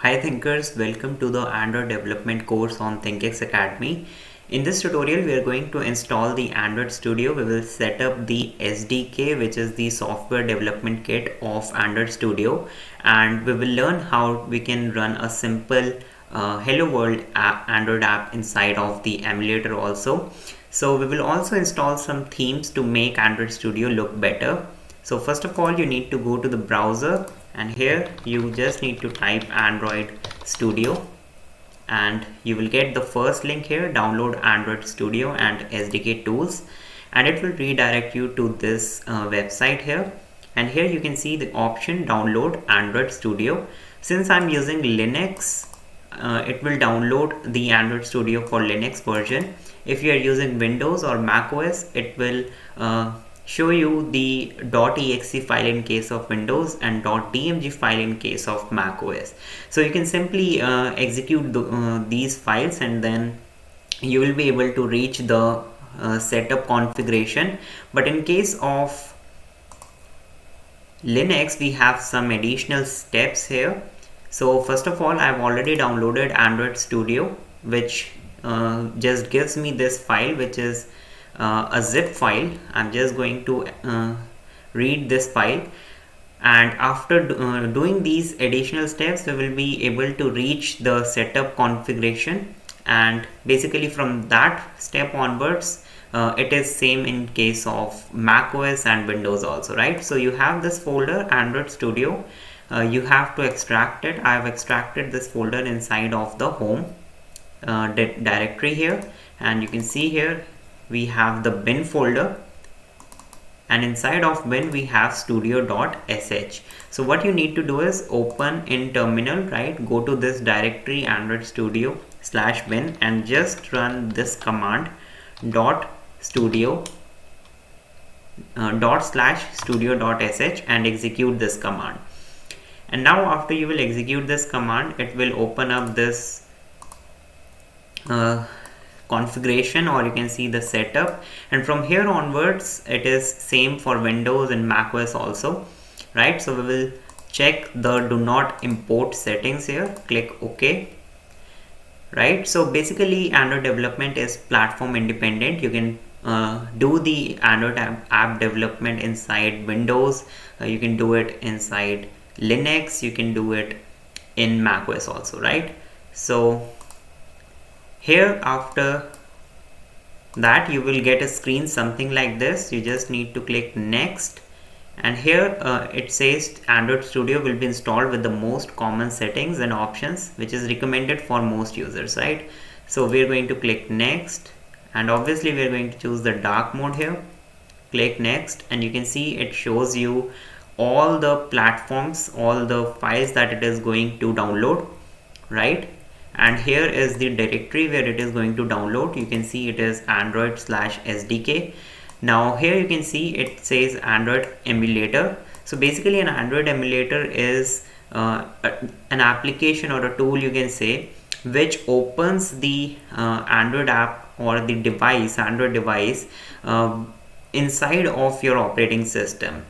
Hi thinkers, welcome to the Android development course on ThinkX Academy. In this tutorial, we are going to install the Android Studio. We will set up the SDK, which is the software development kit of Android Studio, and we will learn how we can run a simple Hello World Android app inside of the emulator also. So we will also install some themes to make Android Studio look better. So first of all, you need to go to the browser, and here you just need to type Android Studio, and you will get the first link here, download Android Studio and SDK tools, and it will redirect you to this website here. And here you can see the option download Android Studio. Since I'm using Linux, it will download the Android Studio for Linux version. If you are using Windows or Mac OS, it will show you the .exe file in case of Windows and .dmg file in case of Mac OS. So you can simply execute these files, and then you will be able to reach the setup configuration. But in case of Linux, we have some additional steps here. So first of all, I've already downloaded Android Studio, which just gives me this file, which is a zip file. I'm just going to read this file, and after doing these additional steps, we will be able to reach the setup configuration, and basically from that step onwards, it is same in case of Mac OS and Windows also, right? So you have this folder Android Studio, you have to extract it. I have extracted this folder inside of the home directory here, and you can see here we have the bin folder, and inside of bin we have studio.sh. so what you need to do is open in terminal, right? Go to this directory Android Studio /bin and just run this command .studio /studio.sh and execute this command. And now after you will execute this command, it will open up this configuration, or you can see the setup, and from here onwards it is same for Windows and Mac OS also, right? So we will check the do not import settings here, click OK, right? So basically Android development is platform independent. You can do the Android app development inside Windows, you can do it inside Linux, you can do it in Mac OS also, right? So here after that you will get a screen something like this. You just need to click next, and here it says Android Studio will be installed with the most common settings and options which is recommended for most users, right? So we're going to click next, and obviously we're going to choose the dark mode here. Click next, and you can see it shows you all the platforms, all the files that it is going to download, right? And here is the directory where it is going to download. You can see it is Android/SDK. Now here you can see it says Android emulator. So basically an Android emulator is an application or a tool, you can say, which opens the Android app or the device, Android device, inside of your operating system,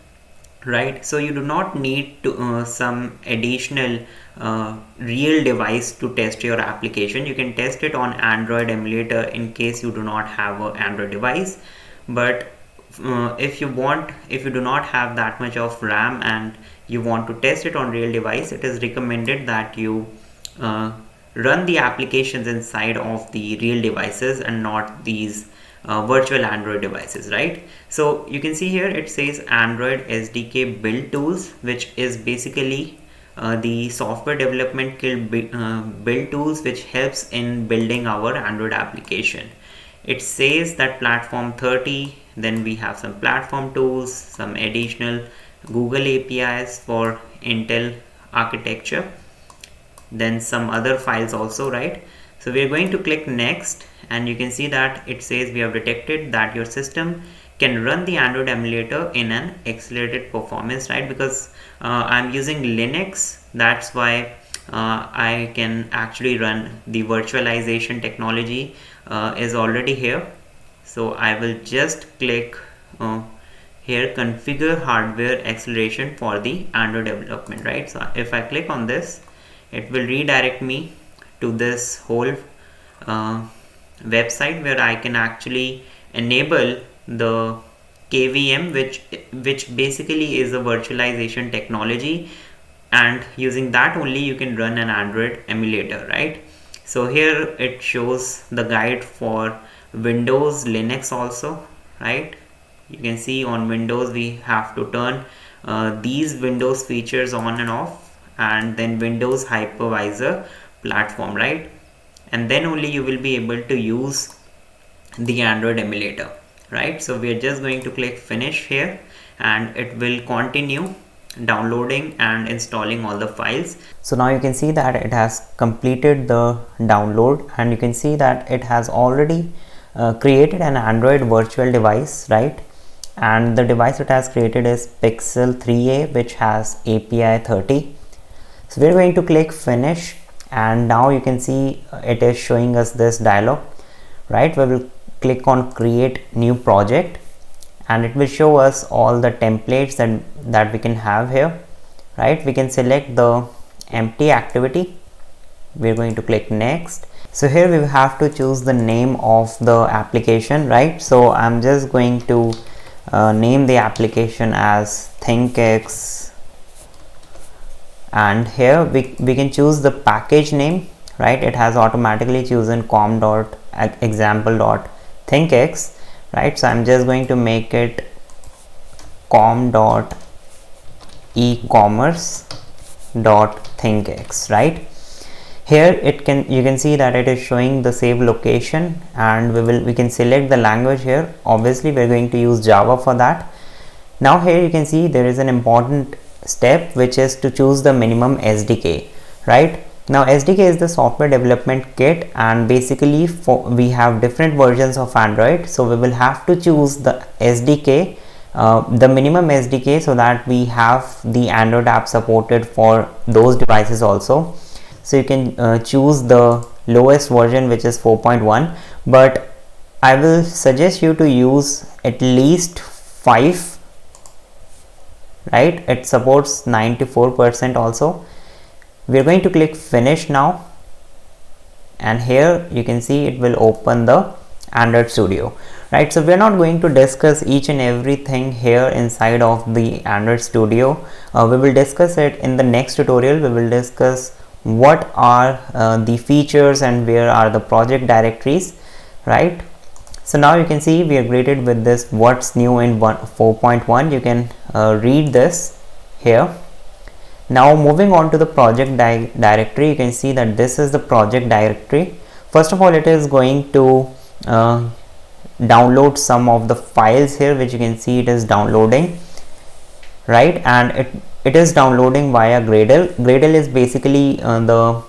right? So you do not need to some additional real device to test your application. You can test it on Android emulator in case you do not have an Android device, but if you do not have that much of RAM and you want to test it on real device, it is recommended that you run the applications inside of the real devices and not these virtual Android devices, right? So you can see here it says Android SDK build tools, which is basically the software development kit build tools which helps in building our Android application. It says that platform 30, then we have some platform tools, some additional Google APIs for Intel architecture, then some other files also, right? So we are going to click next, and you can see that it says we have detected that your system can run the Android emulator in an accelerated performance, right? Because I'm using Linux, that's why I can actually run the virtualization technology is already here. So I will just click here configure hardware acceleration for the Android development, right? So if I click on this, it will redirect me to this whole website where I can actually enable the KVM, which basically is a virtualization technology, and using that only you can run an Android emulator, right? So here it shows the guide for Windows, Linux also, right? You can see on Windows we have to turn these Windows features on and off, and then Windows hypervisor platform, right? And then only you will be able to use the Android emulator, right? So we are just going to click finish here, and it will continue downloading and installing all the files. So now you can see that it has completed the download, and you can see that it has already created an Android virtual device, right? And the device it has created is Pixel 3a, which has API 30. So we're going to click finish, and now you can see it is showing us this dialog, right? We will click on create new project, and it will show us all the templates that we can have here, right? We can select the empty activity. We're going to click next. So here we have to choose the name of the application, right? So I'm just going to name the application as ThinkX, and here we can choose the package name, right? It has automatically chosen com.example.thinkx, right? So I'm just going to make it com.ecommerce.thinkx, right? Here you can see that it is showing the save location, and we can select the language here. Obviously we're going to use Java for that. Now here you can see there is an important step, which is to choose the minimum SDK, right? Now SDK is the software development kit, and basically we have different versions of Android, so we will have to choose the SDK, the minimum SDK, so that we have the Android app supported for those devices also. So you can choose the lowest version, which is 4.1, but I will suggest you to use at least 5, right? It supports 94% also. We're going to click finish now, and here you can see it will open the Android Studio, right? So we're not going to discuss each and everything here inside of the Android Studio. We will discuss it in the next tutorial. We will discuss what are the features and where are the project directories, right? So now you can see we are greeted with this what's new in 4.1. You can read this here. Now moving on to the project directory, you can see that this is the project directory. First of all, it is going to download some of the files here, which you can see it is downloading, right? And it is downloading via Gradle. Gradle is basically the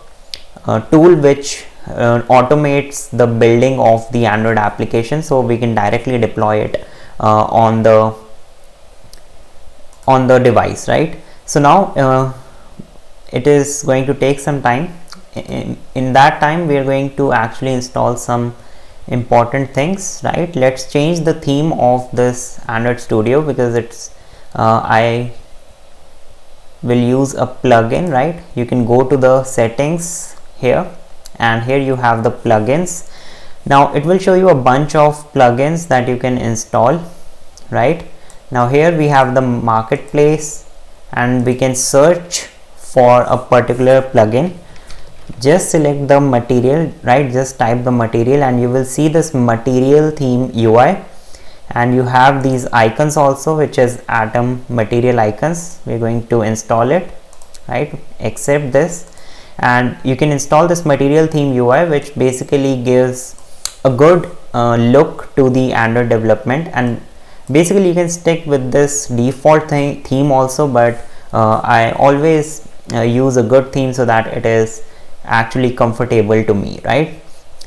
tool which automates the building of the Android application, so we can directly deploy it on the device, right? So now it is going to take some time. In that time we are going to actually install some important things, right? Let's change the theme of this Android Studio, because it's I will use a plugin, right? You can go to the settings here, and here you have the plugins. Now it will show you a bunch of plugins that you can install, right? Now here we have the marketplace, and we can search for a particular plugin. Just select the material, right? Just type the material, and you will see this material theme UI, and you have these icons also, which is Atom material icons. We're going to install it, right? Accept this, and you can install this material theme UI, which basically gives a good look to the Android development. And basically you can stick with this default theme also, but I always use a good theme so that it is actually comfortable to me, right?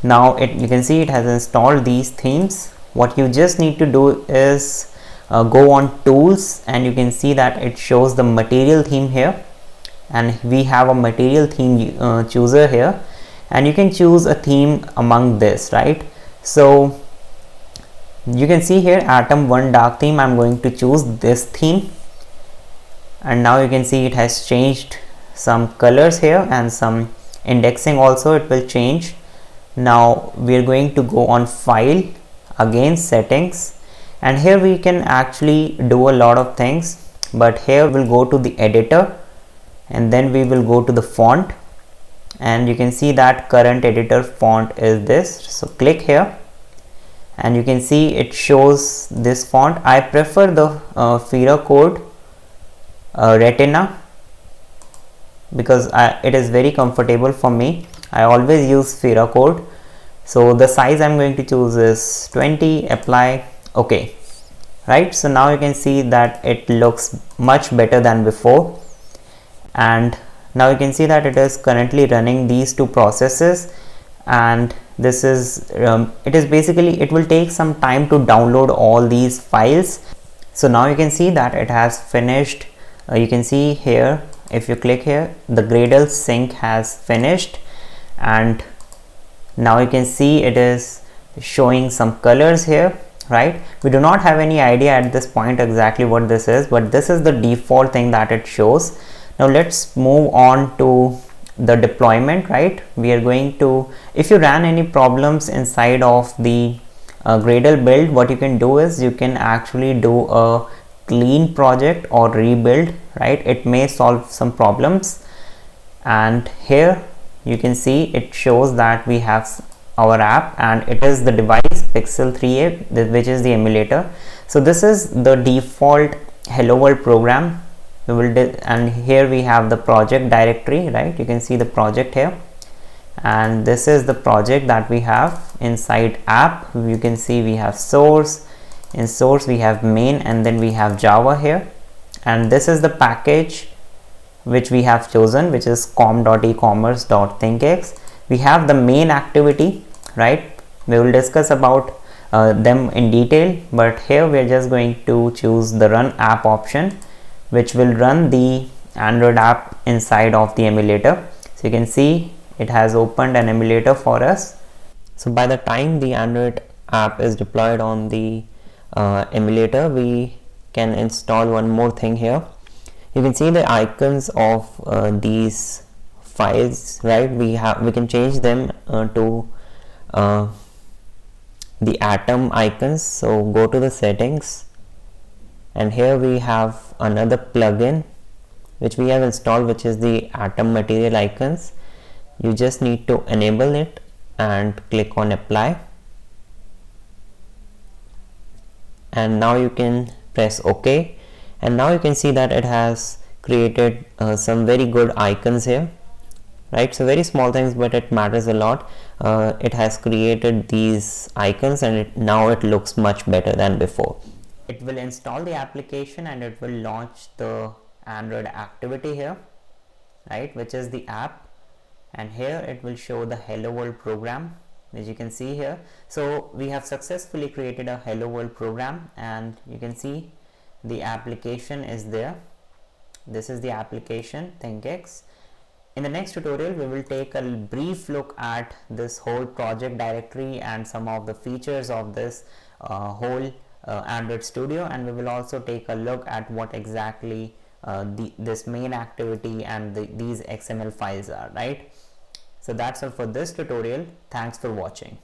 Now you can see it has installed these themes. What you just need to do is go on tools, and you can see that it shows the material theme here, and we have a material theme chooser here, and you can choose a theme among this, right? So you can see here Atom 1 dark theme. I'm going to choose this theme, and now you can see it has changed some colors here and some indexing also it will change. Now we are going to go on file, again settings, and here we can actually do a lot of things, but here we'll go to the editor and then we will go to the font, and you can see that current editor font is this. So click here and you can see it shows this font. I prefer the Fira-Code Retina because it is very comfortable for me. I always use Fira-Code. So the size I'm going to choose is 20, apply, OK. Right, so now you can see that it looks much better than before, and now you can see that it is currently running these two processes, and this is it is basically, it will take some time to download all these files. So now you can see that it has finished. You can see here, if you click here, the Gradle sync has finished, and now you can see it is showing some colors here. Right, we do not have any idea at this point exactly what this is, but this is the default thing that it shows. Now let's move on to the deployment. Right, we are going to, if you ran any problems inside of the Gradle build, what you can do is you can actually do a clean project or rebuild. Right, it may solve some problems, and here you can see it shows that we have our app, and it is the device Pixel 3a, which is the emulator. So this is the default Hello World program. We will and here we have the project directory. Right, you can see the project here, and this is the project that we have inside app. You can see we have source, in source we have main, and then we have Java here, and this is the package which we have chosen, which is com.ecommerce.thinkx. We have the main activity. Right, we will discuss about them in detail, but here we are just going to choose the run app option, which will run the Android app inside of the emulator. So you can see it has opened an emulator for us. So by the time the Android app is deployed on the emulator, we can install one more thing here. You can see the icons of these files. Right, we can change them to the Atom icons. So go to the settings, and here we have another plugin which we have installed, which is the Atom material icons. You just need to enable it and click on apply, and now you can press OK, and now you can see that it has created some very good icons here. Right, so very small things, but it matters a lot. It has created these icons, and now it looks much better than before. It will install the application and it will launch the Android activity here, right, which is the app, and here it will show the Hello World program, as you can see here. So we have successfully created a Hello World program, and you can see the application is there. This is the application ThinkX. In the next tutorial, we will take a brief look at this whole project directory and some of the features of this whole Android Studio, and we will also take a look at what exactly this main activity and these XML files are. Right, so that's all for this tutorial. Thanks for watching.